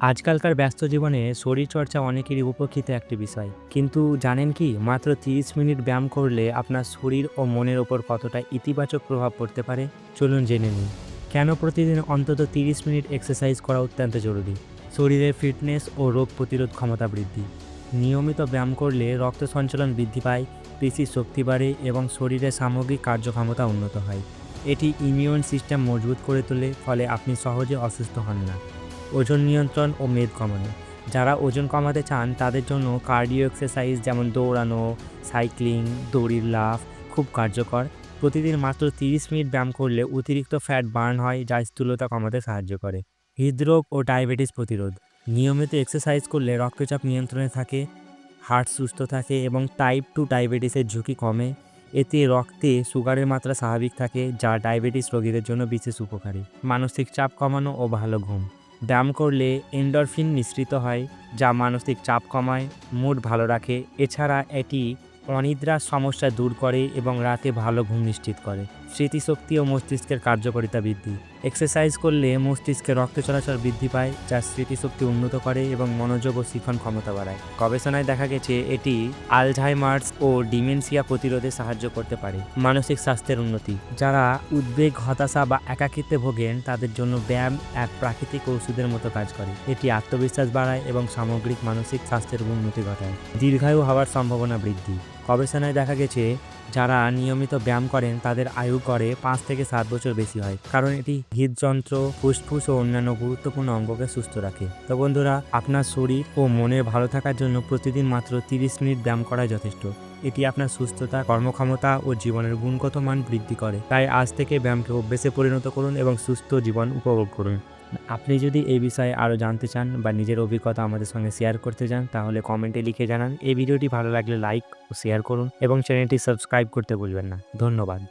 আজকালকার ব্যস্ত জীবনে শরীরচর্চা অনেকেরই উপেক্ষিত একটি বিষয়, কিন্তু জানেন কি মাত্র 30 মিনিট ব্যায়াম করলে আপনার শরীর ও মনের ওপর কতটা ইতিবাচক প্রভাব পড়তে পারে। চলুন জেনে নিন কেন প্রতিদিন অন্তত 30 মিনিট এক্সারসাইজ করা অত্যন্ত জরুরি। শরীরের ফিটনেস ও রোগ প্রতিরোধ ক্ষমতা বৃদ্ধি। নিয়মিত ব্যায়াম করলে রক্ত সঞ্চালন বৃদ্ধি পায়, পেশির শক্তি বাড়ে এবং শরীরের সামগ্রিক কার্যক্ষমতা উন্নত হয়। এটি ইমিউন সিস্টেম মজবুত করে তোলে, ফলে আপনি সহজে অসুস্থ হন না। ওজন নিয়ন্ত্রণ ও মেদ কমানো। যারা ওজন কমাতে চান তাদের জন্য কার্ডিও এক্সারসাইজ যেমন দৌড়ানো, সাইক্লিং, দড়ির লাফ খুব কার্যকর। প্রতিদিন মাত্র 30 মিনিট ব্যায়াম করলে অতিরিক্ত ফ্যাট বার্ন হয়, যা স্থূলতা কমাতে সাহায্য করে। হৃদরোগ ও ডায়াবেটিস প্রতিরোধ। নিয়মিত এক্সারসাইজ করলে রক্তচাপ নিয়ন্ত্রণে থাকে, হার্ট সুস্থ থাকে এবং টাইপ 2 ডায়াবেটিসের ঝুঁকি কমে। এতে রক্তে সুগারের মাত্রা স্বাভাবিক থাকে, যা ডায়াবেটিস রোগীদের জন্য বিশেষ উপকারী। মানসিক চাপ কমানো ও ভালো ঘুম। ব্যায়াম করলে এন্ডরফিন নিঃসৃত হয়, যা মানসিক চাপ কমায়, মুড ভালো রাখে। এছাড়া এটি অনিদ্রার সমস্যা দূর করে এবং রাতে ভালো ঘুম নিশ্চিত করে। স্মৃতিশক্তি ও মস্তিষ্কের কার্যকারিতা বৃদ্ধি। এক্সারসাইজ করলে মস্তিষ্কে রক্ত চলাচল বৃদ্ধি পায়, যা স্মৃতিশক্তি উন্নত করে এবং মনোযোগ ও শিখন ক্ষমতা বাড়ায়। গবেষণায় দেখা গেছে এটি আলঝাইমার্স ও ডিমেনশিয়া প্রতিরোধে সাহায্য করতে পারে। মানসিক স্বাস্থ্যের উন্নতি। যারা উদ্বেগ, হতাশা বা একাকিত্বে ভোগেন তাদের জন্য ব্যায়াম এক প্রাকৃতিক ওষুধের মতো কাজ করে। এটি আত্মবিশ্বাস বাড়ায় এবং সামগ্রিক মানসিক স্বাস্থ্যের উন্নতি ঘটায়। দীর্ঘায়ু হওয়ার সম্ভাবনা বৃদ্ধি। গবেষণায় দেখা গেছে যারা নিয়মিত ব্যায়াম করেন তাদের আয়ু গড়ে 5 থেকে 7 বছর বেশি হয়, কারণ এটি হৃদযন্ত্র, ফুসফুস ও অন্যান্য গুরুত্বপূর্ণ অঙ্গকে সুস্থ রাখে। তো বন্ধুরা, আপনার শরীর ও মনের ভালো থাকার জন্য প্রতিদিন মাত্র 30 মিনিট ব্যায়াম করাই যথেষ্ট। এটি আপনার সুস্থতা, কর্মক্ষমতা ও জীবনের গুণগত মান বৃদ্ধি করে। তাই আজ থেকে ব্যায়ামকে অভ্যেসে পরিণত করুন এবং সুস্থ জীবন উপভোগ করুন। আপনি যদি এই বিষয়ে আরও জানতে চান বা নিজের অভিজ্ঞতা আমাদের সঙ্গে শেয়ার করতে চান, তাহলে কমেন্টে লিখে জানান। এই ভিডিওটি ভালো লাগলে লাইক ও শেয়ার করুন এবং চ্যানেলটি সাবস্ক্রাইব করতে ভুলবেন না। ধন্যবাদ।